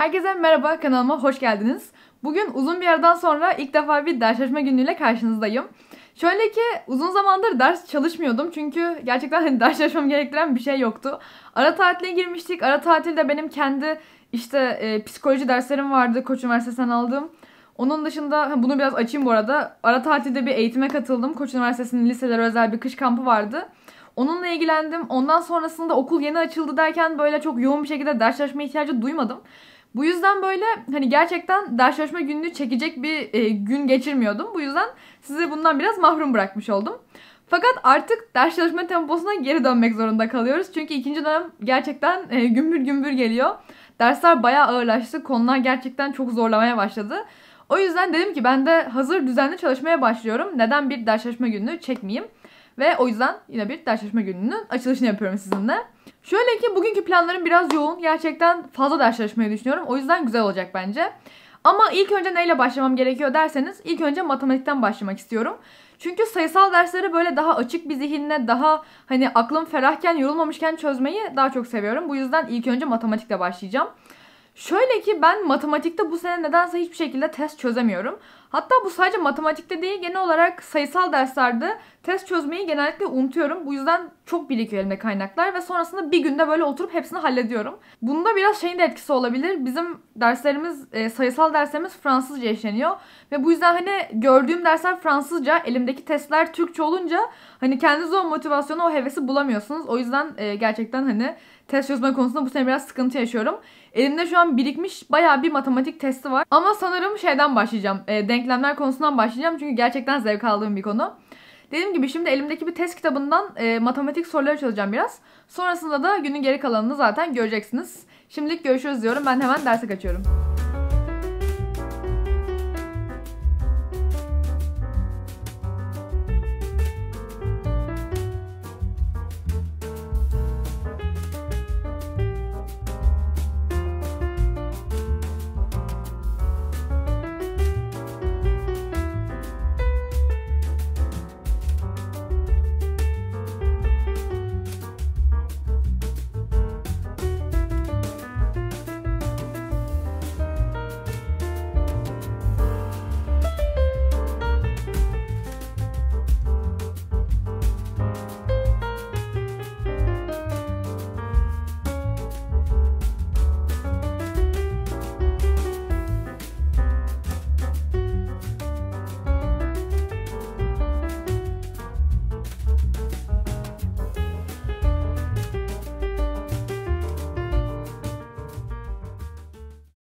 Herkese merhaba, kanalıma hoş geldiniz. Bugün uzun bir aradan sonra ilk defa bir ders çalışma günüyle karşınızdayım. Şöyle ki uzun zamandır ders çalışmıyordum çünkü gerçekten ders çalışmam gerektiren bir şey yoktu. Ara tatile girmiştik. Ara tatilde benim kendi psikoloji derslerim vardı Koç Üniversitesi'nden aldığım. Onun dışında bunu biraz açayım bu arada. Ara tatilde bir eğitime katıldım. Koç Üniversitesi'nin liselere özel bir kış kampı vardı. Onunla ilgilendim. Ondan sonrasında okul yeni açıldı derken böyle çok yoğun bir şekilde ders çalışma ihtiyacı duymadım. Bu yüzden böyle gerçekten ders çalışma gününü çekecek bir gün geçirmiyordum. Bu yüzden sizi bundan biraz mahrum bırakmış oldum. Fakat artık ders çalışma temposuna geri dönmek zorunda kalıyoruz. Çünkü ikinci dönem gerçekten gümbür gümbür geliyor. Dersler bayağı ağırlaştı. Konular gerçekten çok zorlamaya başladı. O yüzden dedim ki ben de hazır düzenli çalışmaya başlıyorum. Neden bir ders çalışma gününü çekmeyeyim? Ve o yüzden yine bir ders çalışma gününün açılışını yapıyorum sizinle. Şöyle ki bugünkü planlarım biraz yoğun. Gerçekten fazla ders çalışmayı düşünüyorum. O yüzden güzel olacak bence. Ama ilk önce neyle başlamam gerekiyor derseniz ilk önce matematikten başlamak istiyorum. Çünkü sayısal dersleri böyle daha açık bir zihinle, daha aklım ferahken, yorulmamışken çözmeyi daha çok seviyorum. Bu yüzden ilk önce matematikle başlayacağım. Şöyle ki ben matematikte bu sene nedense hiçbir şekilde test çözemiyorum. Hatta bu sadece matematikte değil, genel olarak sayısal derslerde test çözmeyi genellikle unutuyorum. Bu yüzden çok birikiyor elimde kaynaklar ve sonrasında bir günde böyle oturup hepsini hallediyorum. Bunda biraz şeyin de etkisi olabilir. Bizim derslerimiz, sayısal derslerimiz Fransızca işleniyor. Ve bu yüzden gördüğüm dersler Fransızca, elimdeki testler Türkçe olunca kendiniz o motivasyonu, o hevesi bulamıyorsunuz. O yüzden gerçekten test çözme konusunda bu sene biraz sıkıntı yaşıyorum. Elimde şu an birikmiş bayağı bir matematik testi var. Ama sanırım şeyden başlayacağım. Denklemler konusundan başlayacağım. Çünkü gerçekten zevk aldığım bir konu. Dediğim gibi şimdi elimdeki bir test kitabından matematik soruları çözeceğim biraz. Sonrasında da günün geri kalanını zaten göreceksiniz. Şimdilik görüşürüz diyorum. Ben hemen derse kaçıyorum.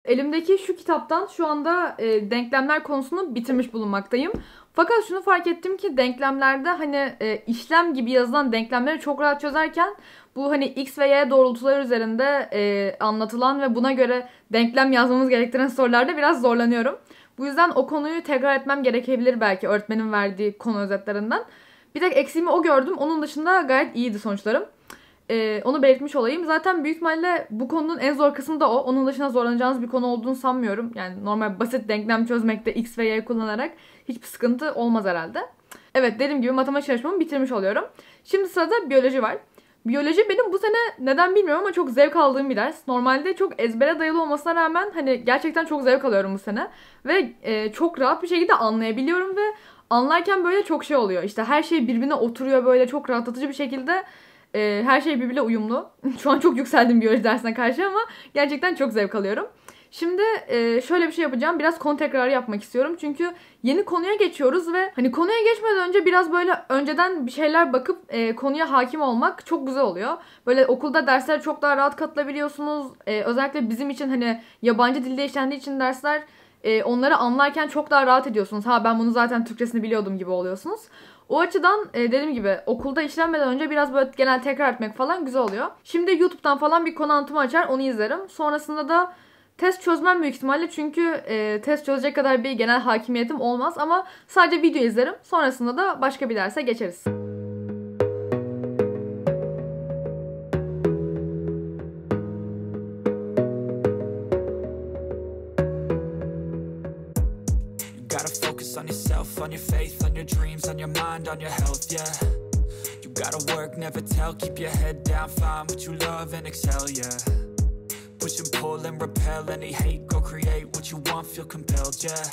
Elimdeki şu kitaptan şu anda denklemler konusunu bitirmiş bulunmaktayım. Fakat şunu fark ettim ki denklemlerde işlem gibi yazılan denklemleri çok rahat çözerken bu x ve y doğrultuları üzerinde anlatılan ve buna göre denklem yazmamız gerektiren sorularda biraz zorlanıyorum. Bu yüzden o konuyu tekrar etmem gerekebilir belki öğretmenin verdiği konu özetlerinden. Bir tek eksiğimi o gördüm. Onun dışında gayet iyiydi sonuçlarım. Onu belirtmiş olayım. Zaten büyük ihtimalle bu konunun en zor kısmı da o. Onun dışında zorlanacağınız bir konu olduğunu sanmıyorum. Yani normal basit denklem çözmekte x ve y kullanarak hiçbir sıkıntı olmaz herhalde. Evet, dediğim gibi matematik çalışmamı bitirmiş oluyorum. Şimdi sırada biyoloji var. Biyoloji benim bu sene neden bilmiyorum ama çok zevk aldığım bir ders. Normalde çok ezbere dayalı olmasına rağmen gerçekten çok zevk alıyorum bu sene. Ve çok rahat bir şekilde anlayabiliyorum ve anlarken böyle çok şey oluyor. İşte her şey birbirine oturuyor böyle çok rahatlatıcı bir şekilde. Her şey birbiriyle uyumlu. Şu an çok yükseldim biyoloji dersine karşı ama gerçekten çok zevk alıyorum. Şimdi şöyle bir şey yapacağım. Biraz konu tekrarı yapmak istiyorum. Çünkü yeni konuya geçiyoruz ve konuya geçmeden önce biraz böyle önceden bir şeyler bakıp konuya hakim olmak çok güzel oluyor. Böyle okulda derslere çok daha rahat katılabiliyorsunuz. Özellikle bizim için yabancı dilde işlendiği için dersler onları anlarken çok daha rahat ediyorsunuz. Ben bunu zaten Türkçesini biliyordum gibi oluyorsunuz. O açıdan dediğim gibi okulda işlenmeden önce biraz böyle genel tekrar etmek falan güzel oluyor. Şimdi YouTube'dan falan bir konu anlatımı açar, onu izlerim. Sonrasında da test çözmem büyük ihtimalle çünkü test çözecek kadar bir genel hakimiyetim olmaz. Ama sadece video izlerim. Sonrasında da başka bir derse geçeriz. On yourself, on your faith, on your dreams, on your mind, on your health, yeah. You gotta work, never tell, keep your head down, find what you love and excel, yeah. Push and pull and repel any hate. Go create what you want, feel compelled, yeah.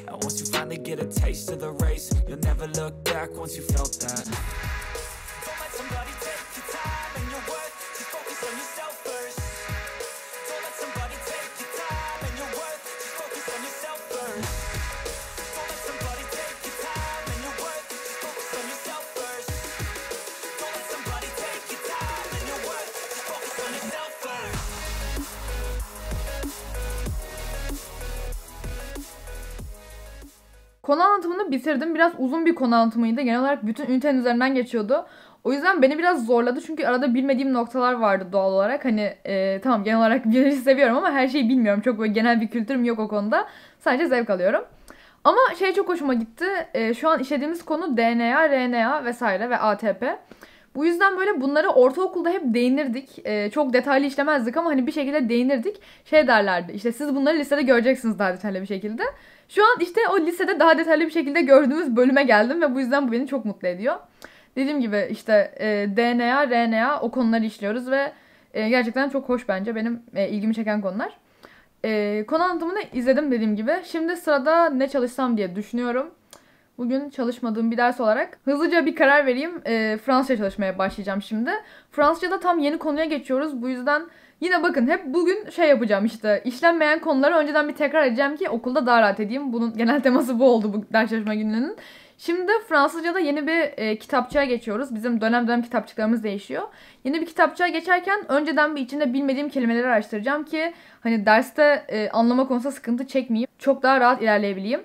And once you finally get a taste of the race, you'll never look back once you felt that. Don't let somebody take your time and your worth. Just focus on yourself first. Don't let somebody take your time and your worth. Just focus on yourself first. Don't let somebody take your time and your worth. Just focus on yourself first. Don't let somebody take your time and your worth. Just focus on yourself first. Konu anlatımını bitirdim. Biraz uzun bir konu anlatımıydı. Genel olarak bütün ünitenin üzerinden geçiyordu. O yüzden beni biraz zorladı. Çünkü arada bilmediğim noktalar vardı doğal olarak. Hani tamam genel olarak biyoloji seviyorum ama her şeyi bilmiyorum. Çok böyle genel bir kültürüm yok o konuda. Sadece zevk alıyorum. Ama şey çok hoşuma gitti. Şu an işlediğimiz konu DNA, RNA vesaire ve ATP. Bu yüzden böyle bunları ortaokulda hep değinirdik. Çok detaylı işlemezdik ama hani bir şekilde değinirdik. Şey derlerdi, işte siz bunları lisede göreceksiniz daha detaylı bir şekilde. Şu an işte o lisede daha detaylı bir şekilde gördüğümüz bölüme geldim ve bu yüzden bu beni çok mutlu ediyor. Dediğim gibi işte DNA, RNA o konuları işliyoruz ve gerçekten çok hoş bence, benim ilgimi çeken konular. Konu anlatımını izledim dediğim gibi. Şimdi sırada ne çalışsam diye düşünüyorum. Bugün çalışmadığım bir ders olarak hızlıca bir karar vereyim. Fransızca çalışmaya başlayacağım şimdi. Fransızca'da tam yeni konuya geçiyoruz. Bu yüzden yine bakın hep bugün şey yapacağım, işte işlenmeyen konuları önceden bir tekrar edeceğim ki okulda daha rahat edeyim. Bunun genel teması bu oldu bu ders çalışma gününün. Şimdi Fransızca'da yeni bir kitapçığa geçiyoruz. Bizim dönem dönem kitapçıklarımız değişiyor. Yeni bir kitapçığa geçerken önceden bir içinde bilmediğim kelimeleri araştıracağım ki hani derste anlama konusunda sıkıntı çekmeyeyim. Çok daha rahat ilerleyebileyim.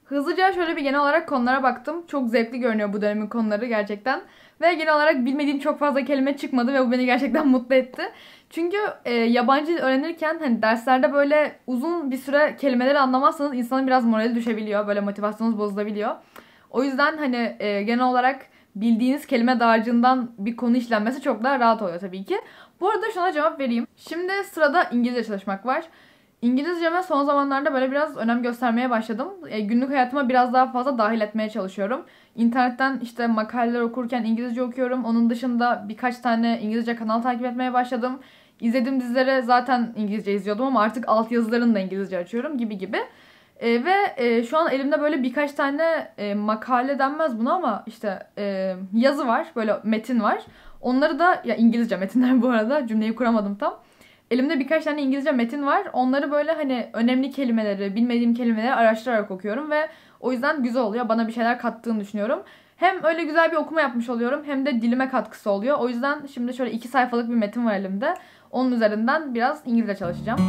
Hızlıca şöyle bir genel olarak konulara baktım. Çok zevkli görünüyor bu dönemin konuları gerçekten. Ve genel olarak bilmediğim çok fazla kelime çıkmadı ve bu beni gerçekten mutlu etti. Çünkü yabancı dil öğrenirken hani derslerde böyle uzun bir süre kelimeleri anlamazsanız insanın biraz morali düşebiliyor. Böyle motivasyonunuz bozulabiliyor. O yüzden hani genel olarak bildiğiniz kelime dağarcığından bir konu işlenmesi çok daha rahat oluyor tabii ki. Bu arada şuna cevap vereyim. Şimdi sırada İngilizce çalışmak var. İngilizceme son zamanlarda böyle biraz önem göstermeye başladım. Günlük hayatıma biraz daha fazla dahil etmeye çalışıyorum. İnternetten işte makaleler okurken İngilizce okuyorum. Onun dışında birkaç tane İngilizce kanal takip etmeye başladım. İzlediğim dizilere zaten İngilizce izliyordum ama artık altyazılarını da İngilizce açıyorum gibi gibi. Şu an elimde böyle birkaç tane makale denmez buna ama işte yazı var, böyle metin var. Onları da, ya İngilizce metinler bu arada, cümleyi kuramadım tam. Elimde birkaç tane İngilizce metin var. Onları böyle hani önemli kelimeleri, bilmediğim kelimeleri araştırarak okuyorum ve o yüzden güzel oluyor. Bana bir şeyler kattığını düşünüyorum. Hem öyle güzel bir okuma yapmış oluyorum hem de dilime katkısı oluyor. O yüzden şimdi şöyle 2 sayfalık bir metin var elimde. Onun üzerinden biraz İngilizce çalışacağım.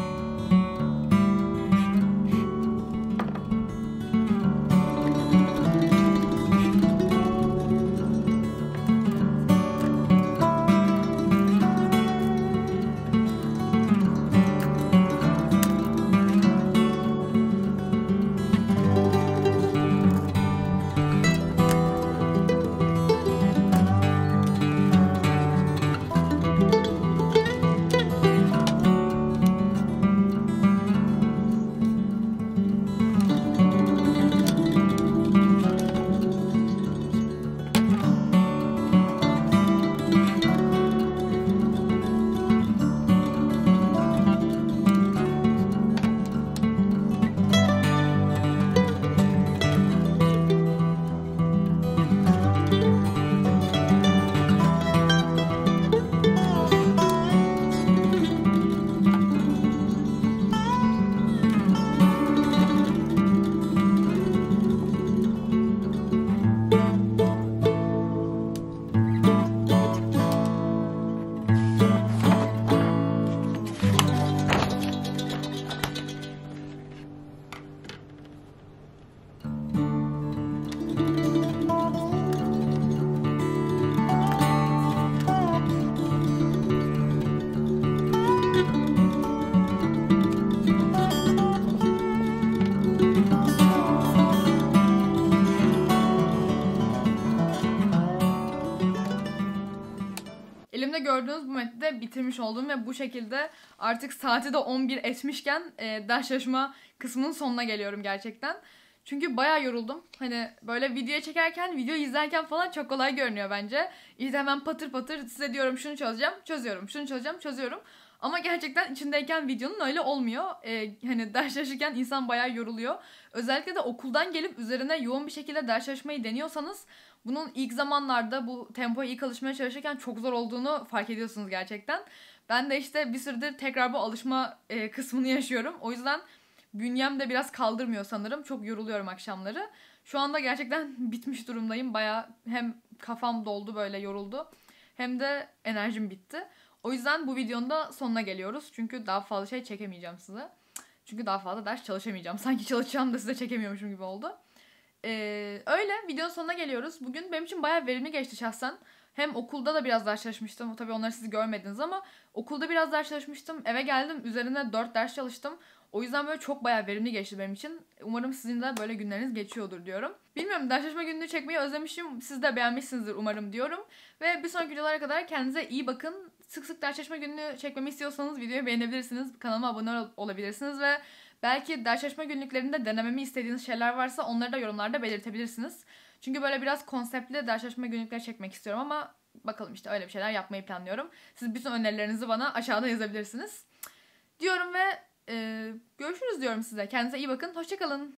elimde gördüğünüz bu metni de bitirmiş oldum ve bu şekilde artık saati de 11 etmişken ders çalışma kısmının sonuna geliyorum gerçekten. Çünkü bayağı yoruldum. Hani böyle video çekerken, video izlerken falan çok kolay görünüyor bence. İşte hemen patır patır size diyorum şunu çözeceğim, çözüyorum. Şunu çözeceğim, çözüyorum. Ama gerçekten içindeyken videonun öyle olmuyor. Hani ders çalışırken insan bayağı yoruluyor. Özellikle de okuldan gelip üzerine yoğun bir şekilde ders çalışmayı deniyorsanız bunun ilk zamanlarda bu tempoya ilk alışmaya çalışırken çok zor olduğunu fark ediyorsunuz gerçekten. Ben de işte bir süredir tekrar bu alışma kısmını yaşıyorum. O yüzden bünyem de biraz kaldırmıyor sanırım. Çok yoruluyorum akşamları. Şu anda gerçekten bitmiş durumdayım. Bayağı hem kafam doldu böyle yoruldu. Hem de enerjim bitti. O yüzden bu videonun da sonuna geliyoruz. Çünkü daha fazla şey çekemeyeceğim size. Çünkü daha fazla ders çalışamayacağım. Sanki çalışacağım da size çekemiyormuşum gibi oldu. Öyle videonun sonuna geliyoruz. Bugün benim için bayağı verimli geçti şahsen. Hem okulda da biraz ders çalışmıştım. Tabii onları siz görmediniz ama okulda biraz ders çalışmıştım. Eve geldim. Üzerine 4 ders çalıştım. O yüzden böyle çok bayağı verimli geçti benim için. Umarım sizin de böyle günleriniz geçiyordur diyorum. Bilmiyorum, ders çalışma gününü çekmeyi özlemişim. Siz de beğenmişsinizdir umarım diyorum. Ve bir sonraki videolara kadar kendinize iyi bakın. Sık sık ders çalışma gününü çekmemi istiyorsanız videoyu beğenebilirsiniz. Kanalıma abone olabilirsiniz ve belki ders çalışma günlüklerinde denememi istediğiniz şeyler varsa onları da yorumlarda belirtebilirsiniz. Çünkü böyle biraz konseptli ders çalışma günlükleri çekmek istiyorum ama bakalım işte öyle bir şeyler yapmayı planlıyorum. Siz bütün önerilerinizi bana aşağıda yazabilirsiniz. Diyorum ve görüşürüz diyorum size. Kendinize iyi bakın. Hoşça kalın.